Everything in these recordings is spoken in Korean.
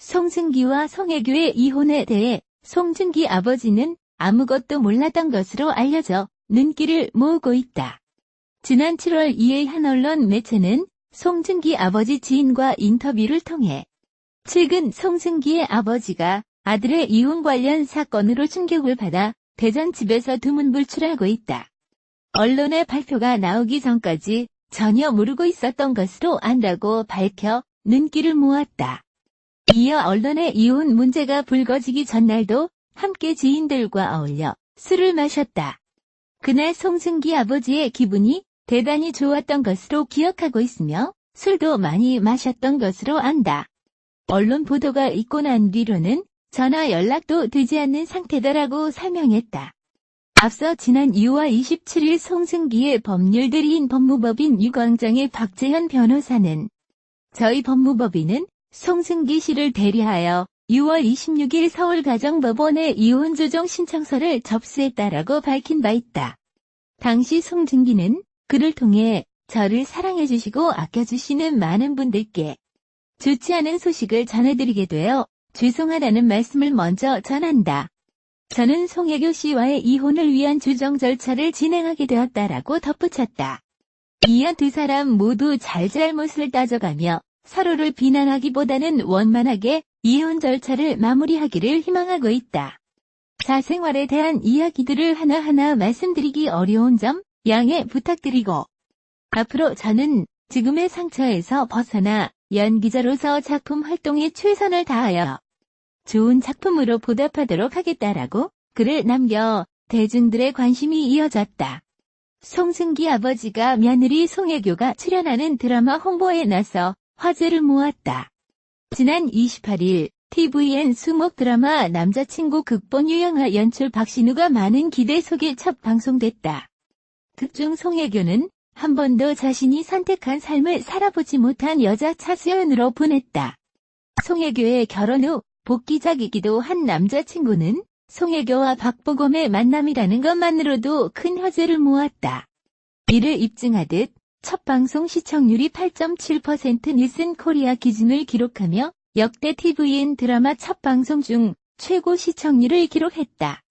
송승기와 송혜교의 이혼에 대해 송중기 아버지는 아무것도 몰랐던 것으로 알려져 눈길을 모으고 있다. 지난 7월 2일 한 언론 매체는 송중기 아버지 지인과 인터뷰를 통해 최근 송승기의 아버지가 아들의 이혼 관련 사건으로 충격을 받아 대전 집에서 두문불출하고 있다. 언론의 발표가 나오기 전까지 전혀 모르고 있었던 것으로 안다고 밝혀 눈길을 모았다. 이어 언론의 이혼 문제가 불거지기 전날도 함께 지인들과 어울려 술을 마셨다. 그날 송승기 아버지의 기분이 대단히 좋았던 것으로 기억하고 있으며 술도 많이 마셨던 것으로 안다. 언론 보도가 있고 난 뒤로는 전화 연락도 되지 않는 상태다라고 설명했다. 앞서 지난 2월 27일 송승기의 법률대리인 법무법인 유광장의 박재현 변호사는 저희 법무법인은 송승기 씨를 대리하여 6월 26일 서울가정법원에 이혼 조정 신청서를 접수했다라고 밝힌 바 있다. 당시 송승기는 그를 통해 저를 사랑해주시고 아껴주시는 많은 분들께 좋지 않은 소식을 전해드리게 되어 죄송하다는 말씀을 먼저 전한다. 저는 송혜교 씨와의 이혼을 위한 조정 절차를 진행하게 되었다라고 덧붙였다. 이어 두 사람 모두 잘잘못을 따져가며 서로를 비난하기보다는 원만하게 이혼 절차를 마무리하기를 희망하고 있다. 사생활에 대한 이야기들을 하나하나 말씀드리기 어려운 점 양해 부탁드리고 앞으로 저는 지금의 상처에서 벗어나 연기자로서 작품 활동에 최선을 다하여 좋은 작품으로 보답하도록 하겠다라고 글을 남겨 대중들의 관심이 이어졌다. 송승기 아버지가 며느리 송혜교가 출연하는 드라마 홍보에 나서 화제를 모았다. 지난 28일 TVN 수목 드라마 남자친구 극본 유영하 연출 박신우가 많은 기대 속에 첫 방송됐다. 극중 송혜교는 한 번도 자신이 선택한 삶을 살아보지 못한 여자 차수연으로 보냈다. 송혜교의 결혼 후 복귀작이기도 한 남자친구는 송혜교와 박보검의 만남이라는 것만으로도 큰 화제를 모았다. 이를 입증하듯 첫 방송 시청률이 8.7% 닐슨 코리아 기준을 기록하며 역대 TVN 드라마 첫 방송 중 최고 시청률을 기록했다.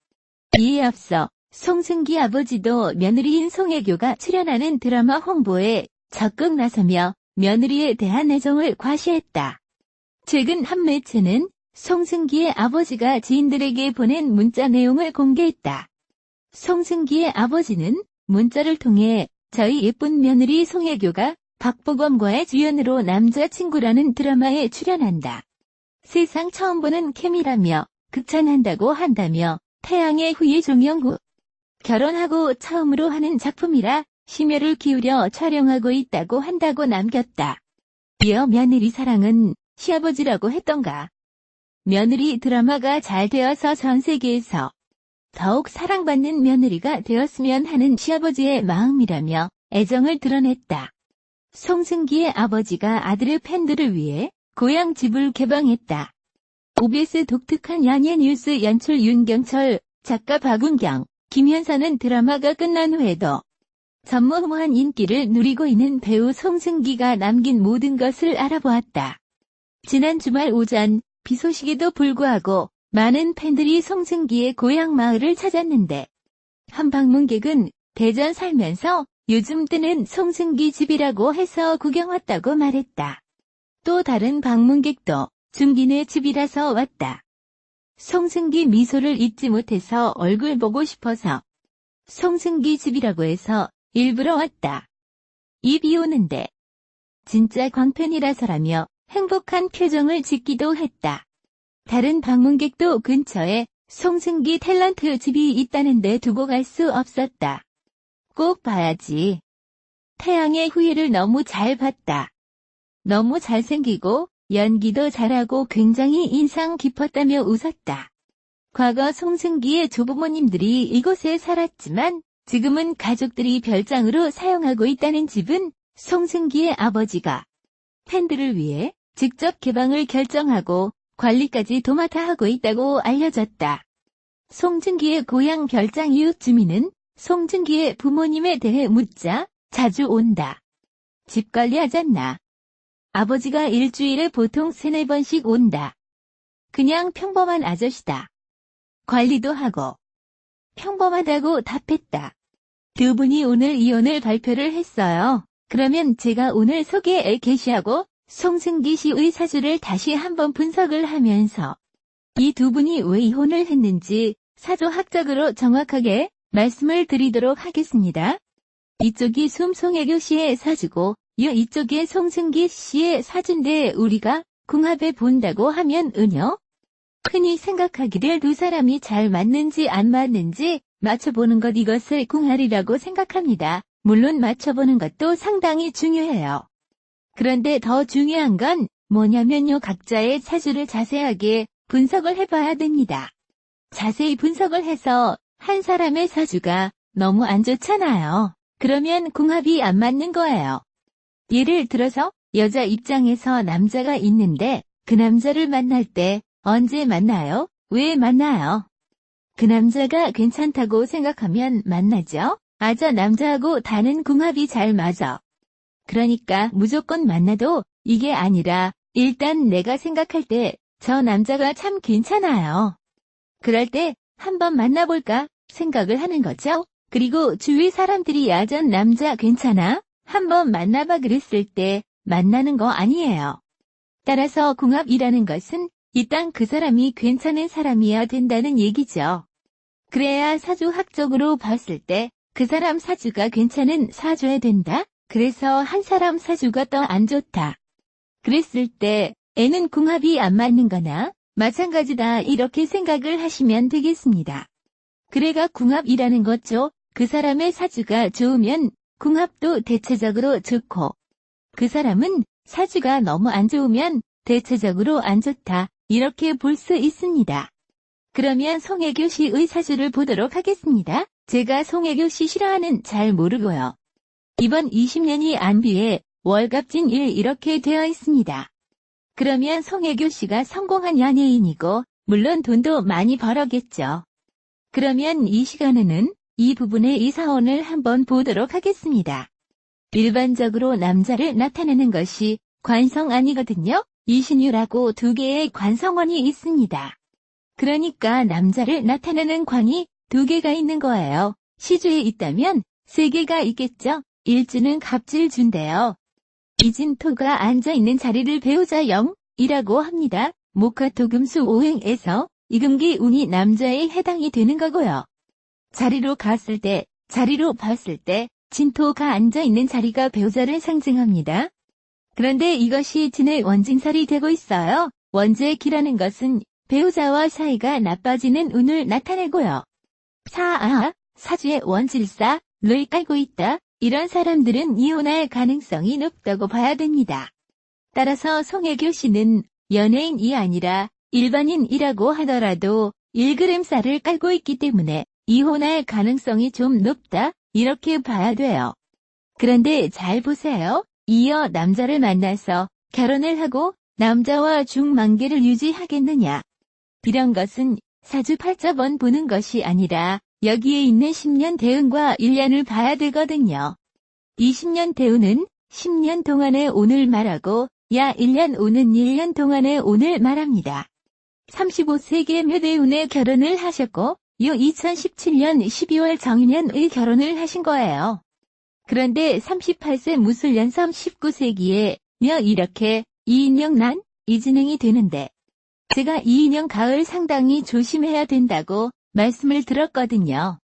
이에 앞서 송승기 아버지도 며느리인 송혜교가 출연하는 드라마 홍보에 적극 나서며 며느리에 대한 애정을 과시했다. 최근 한 매체는 송승기의 아버지가 지인들에게 보낸 문자 내용을 공개했다. 송승기의 아버지는 문자를 통해 저희 예쁜 며느리 송혜교가 박보검과의 주연으로 남자친구라는 드라마에 출연한다. 세상 처음 보는 케미라며 극찬한다고 한다며 태양의 후예 종영후 결혼하고 처음으로 하는 작품이라 심혈을 기울여 촬영하고 있다고 한다고 남겼다. 이어 며느리 사랑은 시아버지라고 했던가. 며느리 드라마가 잘 되어서 전 세계에서 더욱 사랑받는 며느리가 되었으면 하는 시아버지의 마음이라며 애정을 드러냈다. 송승기의 아버지가 아들의 팬들을 위해 고향 집을 개방했다. OBS 독특한 연예 뉴스 연출 윤경철, 작가 박운경, 김현선은 드라마가 끝난 후에도 전무후무한 인기를 누리고 있는 배우 송승기가 남긴 모든 것을 알아보았다. 지난 주말 오전 비 소식에도 불구하고 많은 팬들이 송승기의 고향 마을을 찾았는데 한 방문객은 대전 살면서 요즘 뜨는 송승기 집이라고 해서 구경 왔다고 말했다. 또 다른 방문객도 중기네 집이라서 왔다. 송승기 미소를 잊지 못해서 얼굴 보고 싶어서 송승기 집이라고 해서 일부러 왔다. 이 비 오는데 진짜 광팬이라서라며 행복한 표정을 짓기도 했다. 다른 방문객도 근처에 송승기 탤런트 집이 있다는데 두고 갈 수 없었다. 꼭 봐야지. 태양의 후예를 너무 잘 봤다. 너무 잘생기고 연기도 잘하고 굉장히 인상 깊었다며 웃었다. 과거 송승기의 조부모님들이 이곳에 살았지만 지금은 가족들이 별장으로 사용하고 있다는 집은 송승기의 아버지가 팬들을 위해 직접 개방을 결정하고 관리까지 도맡아 하고 있다고 알려졌다. 송중기의 고향 별장 이웃 주민은 송중기의 부모님에 대해 묻자 자주 온다. 집 관리하잖나. 아버지가 일주일에 보통 3-4번씩 온다. 그냥 평범한 아저씨다. 관리도 하고. 평범하다고 답했다. 두 분이 오늘 이혼을 발표를 했어요. 그러면 제가 오늘 소개에 게시하고 송승기 씨의 사주를 다시 한번 분석을 하면서 이 두 분이 왜 이혼을 했는지 사조학적으로 정확하게 말씀을 드리도록 하겠습니다. 이쪽이 송혜교 씨의 사주고 이쪽이 송승기 씨의 사주인데 우리가 궁합해 본다고 하면 은요. 흔히 생각하기를 두 사람이 잘 맞는지 안 맞는지 맞춰보는 것 이것을 궁합이라고 생각합니다. 물론 맞춰보는 것도 상당히 중요해요. 그런데 더 중요한 건 뭐냐면요. 각자의 사주를 자세하게 분석을 해봐야 됩니다. 자세히 분석을 해서 한 사람의 사주가 너무 안 좋잖아요. 그러면 궁합이 안 맞는 거예요. 예를 들어서 여자 입장에서 남자가 있는데 그 남자를 만날 때 언제 만나요? 왜 만나요? 그 남자가 괜찮다고 생각하면 만나죠? 저 남자하고 다는 궁합이 잘 맞아. 그러니까 무조건 만나도 이게 아니라 일단 내가 생각할 때 저 남자가 참 괜찮아요. 그럴 때 한번 만나볼까 생각을 하는 거죠. 그리고 주위 사람들이 전 남자 괜찮아? 한번 만나봐 그랬을 때 만나는 거 아니에요. 따라서 궁합이라는 것은 일단 그 사람이 괜찮은 사람이어야 된다는 얘기죠. 그래야 사주학적으로 봤을 때 그 사람 사주가 괜찮은 사주여야 된다. 그래서 한 사람 사주가 더 안 좋다. 그랬을 때 애는 궁합이 안 맞는 거나 마찬가지다 이렇게 생각을 하시면 되겠습니다. 그래가 궁합이라는 거죠. 그 사람의 사주가 좋으면 궁합도 대체적으로 좋고 그 사람은 사주가 너무 안 좋으면 대체적으로 안 좋다. 이렇게 볼 수 있습니다. 그러면 송혜교 씨의 사주를 보도록 하겠습니다. 제가 송혜교 씨 실화는 잘 모르고요. 이번 20년이 안비에 월갑진 1 이렇게 되어 있습니다. 그러면 송혜교 씨가 성공한 연예인이고 물론 돈도 많이 벌었겠죠. 그러면 이 시간에는 이 부분의 이사원을 한번 보도록 하겠습니다. 일반적으로 남자를 나타내는 것이 관성 아니거든요. 이신유라고 두 개의 관성원이 있습니다. 그러니까 남자를 나타내는 관이 두 개가 있는 거예요. 시주에 있다면 세 개가 있겠죠. 일주는 갑질주인데요. 이진토가 앉아있는 자리를 배우자 영이라고 합니다. 목화토금수 오행에서 이금기 운이 남자에 해당이 되는 거고요. 자리로 봤을 때 진토가 앉아있는 자리가 배우자를 상징합니다. 그런데 이것이 진의 원진살이 되고 있어요. 원재기라는 것은 배우자와 사이가 나빠지는 운을 나타내고요. 사주의 원질사를 깔고 있다. 이런 사람들은 이혼할 가능성이 높다고 봐야 됩니다. 따라서 송혜교 씨는 연예인이 아니라 일반인이라고 하더라도 1g살을 깔고 있기 때문에 이혼할 가능성이 좀 높다. 이렇게 봐야 돼요. 그런데 잘 보세요. 이어 남자를 만나서 결혼을 하고 남자와 중만계를 유지하겠느냐. 이런 것은 사주 팔자번 보는 것이 아니라 여기에 있는 10년 대운과 1년을 봐야 되거든요. 20년 대운은 10년 동안의 운을 말하고 1년 운은 1년 동안의 운을 말합니다. 35세기에 묘대운에 결혼을 하셨고 2017년 12월 정인년의 결혼을 하신 거예요. 그런데 38세 무술년섬 19세기에 이렇게 이인영 이진행이 되는데 제가 이인영 가을 상당히 조심해야 된다고 말씀을 들었거든요.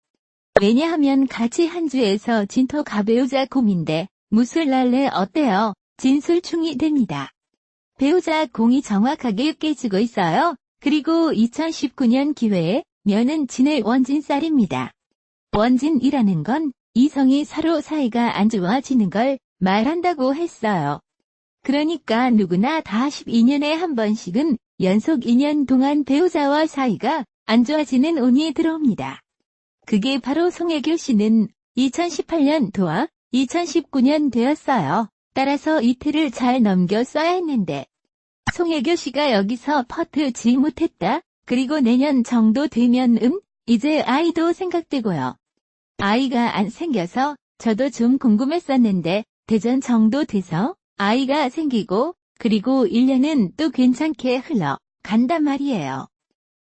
왜냐하면 같이 한 주에서 진토 가배우자 공인데 무술날래 어때요? 진술충이 됩니다. 배우자 공이 정확하게 깨지고 있어요. 그리고 2019년 기회에 면은 진의 원진살입니다. 원진이라는 건 이성이 서로 사이가 안 좋아지는 걸 말한다고 했어요. 그러니까 누구나 다 12년에 한 번씩은 연속 2년 동안 배우자와 사이가 안 좋아지는 운이 들어옵니다. 그게 바로 송혜교 씨는 2018년도와 2019년 되었어요. 따라서 이틀을 잘 넘겼어야 했는데 송혜교 씨가 여기서 퍼트지 못했다. 그리고 내년 정도 되면 이제 아이도 생각되고요. 아이가 안 생겨서 저도 좀 궁금했었는데 대전 정도 돼서 아이가 생기고 그리고 1년은 또 괜찮게 흘러 간단 말이에요.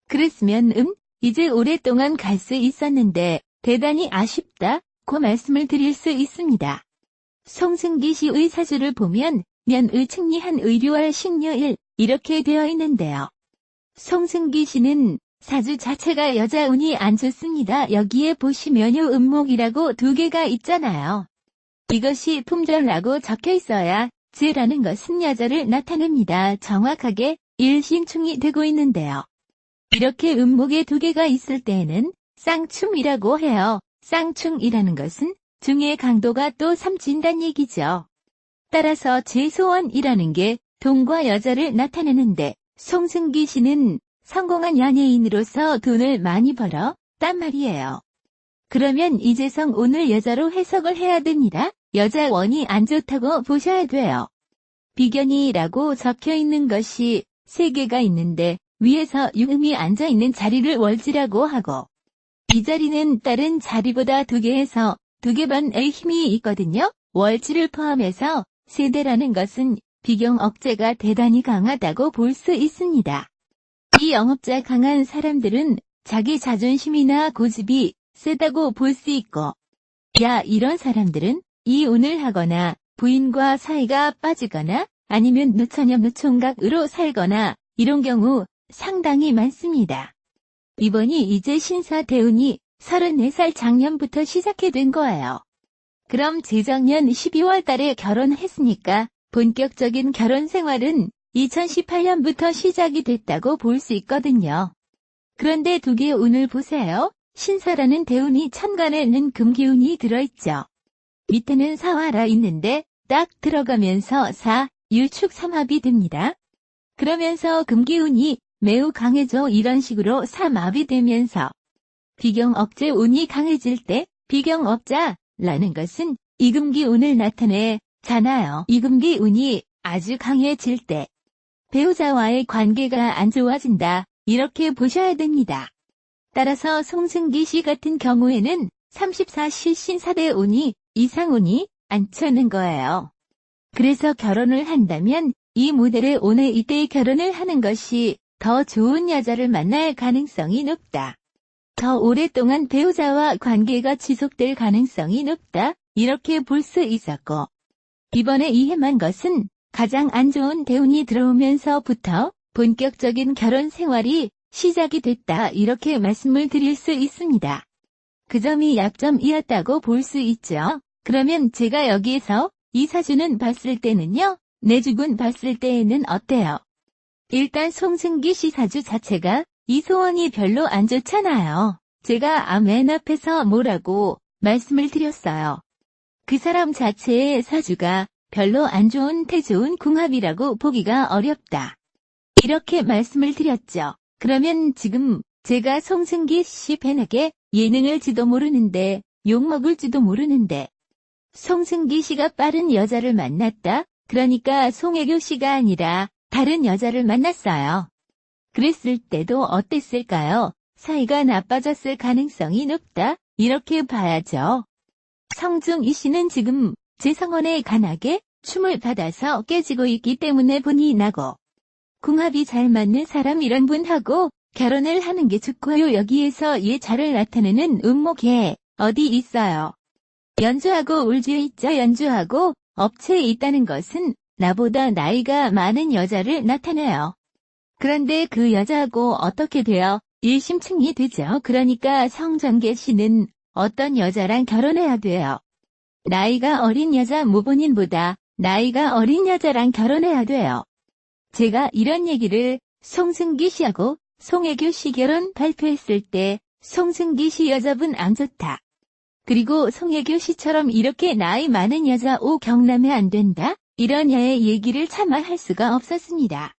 그랬으면 이제 오랫동안 갈 수 있었는데 대단히 아쉽다고 말씀을 드릴 수 있습니다. 송승기 씨의 사주를 보면 년의 측리한 의류월 식료일 이렇게 되어 있는데요. 송승기 씨는 사주 자체가 여자 운이 안 좋습니다. 여기에 보시면요 음목이라고 두 개가 있잖아요. 이것이 품절라고 적혀 있어야 제라는 것은 여자를 나타냅니다. 정확하게 일신충이 되고 있는데요. 이렇게 음목에 두 개가 있을 때에는 쌍충이라고 해요. 쌍충이라는 것은 중의 강도가 또 삼진단 얘기죠. 따라서 제소원이라는 게 돈과 여자를 나타내는데 송승기 씨는 성공한 연예인으로서 돈을 많이 벌었단 말이에요. 그러면 이재성 오늘 여자로 해석을 해야 됩니다. 여자 원이 안 좋다고 보셔야 돼요. 비견이라고 적혀 있는 것이 3개가 있는데 위에서 유음이 앉아있는 자리를 월지라고 하고 이 자리는 다른 자리보다 2개에서 2개 반의 힘이 있거든요. 월지를 포함해서 세대라는 것은 비경 억제가 대단히 강하다고 볼 수 있습니다. 이 영업자 강한 사람들은 자기 자존심이나 고집이 세다고 볼 수 있고 이런 사람들은 이혼을 하거나 부인과 사이가 빠지거나 아니면 누처녀 누총각으로 살거나 이런 경우 상당히 많습니다. 이번이 이제 신사 대운이 34살 작년부터 시작해 된 거예요. 그럼 재작년 12월 달에 결혼했으니까 본격적인 결혼 생활은 2018년부터 시작이 됐다고 볼 수 있거든요. 그런데 2개의 운을 보세요. 신사라는 대운이 천간에는 금기운이 들어있죠. 밑에는 사화라 있는데 딱 들어가면서 유축 삼합이 됩니다. 그러면서 금기운이 매우 강해져 이런 식으로 삼합이 되면서 비경억제 운이 강해질 때 비경업자라는 것은 이금기 운을 나타내잖아요. 이금기 운이 아주 강해질 때 배우자와의 관계가 안 좋아진다 이렇게 보셔야 됩니다. 따라서 송승기 씨 같은 경우에는 34시 신사대 운이 이상운이 안 차는 거예요. 그래서 결혼을 한다면 이 모델의 오늘 이때에 결혼을 하는 것이 더 좋은 여자를 만날 가능성이 높다. 더 오랫동안 배우자와 관계가 지속될 가능성이 높다. 이렇게 볼 수 있었고 이번에 이 해만 것은 가장 안 좋은 대운이 들어오면서부터 본격적인 결혼 생활이 시작이 됐다. 이렇게 말씀을 드릴 수 있습니다. 그 점이 약점이었다고 볼 수 있죠. 그러면 제가 여기에서 이 사주는 봤을 때는요. 내주군 봤을 때에는 어때요? 일단 송승기 씨 사주 자체가 이소원이 별로 안 좋잖아요. 제가 맨 앞에서 뭐라고 말씀을 드렸어요. 그 사람 자체의 사주가 별로 안 좋은 태좋은 궁합이라고 보기가 어렵다. 이렇게 말씀을 드렸죠. 그러면 지금 제가 송승기 씨 팬에게 예능을지도 모르는데 욕먹을지도 모르는데 송승기 씨가 빠른 여자를 만났다? 그러니까 송혜교 씨가 아니라 다른 여자를 만났어요. 그랬을 때도 어땠을까요? 사이가 나빠졌을 가능성이 높다? 이렇게 봐야죠. 성중이 씨는 지금 재성원에 간하게 춤을 받아서 깨지고 있기 때문에 분이 나고 궁합이 잘 맞는 사람 이런 분하고 결혼을 하는 게 좋고요. 여기에서 예자를 나타내는 음목에 어디 있어요. 연주하고 울주에 있죠. 연주하고 업체에 있다는 것은 나보다 나이가 많은 여자를 나타내요. 그런데 그 여자하고 어떻게 돼요? 일심층이 되죠. 그러니까 성정계 씨는 어떤 여자랑 결혼해야 돼요. 나이가 어린 여자 모본인보다 나이가 어린 여자랑 결혼해야 돼요. 제가 이런 얘기를 송승기 씨하고 송혜교 씨 결혼 발표했을 때 송승기 씨 여자분 안 좋다. 그리고 송혜교 씨처럼 이렇게 나이 많은 여자 경남에 안 된다? 이런 야의 얘기를 차마 할 수가 없었습니다.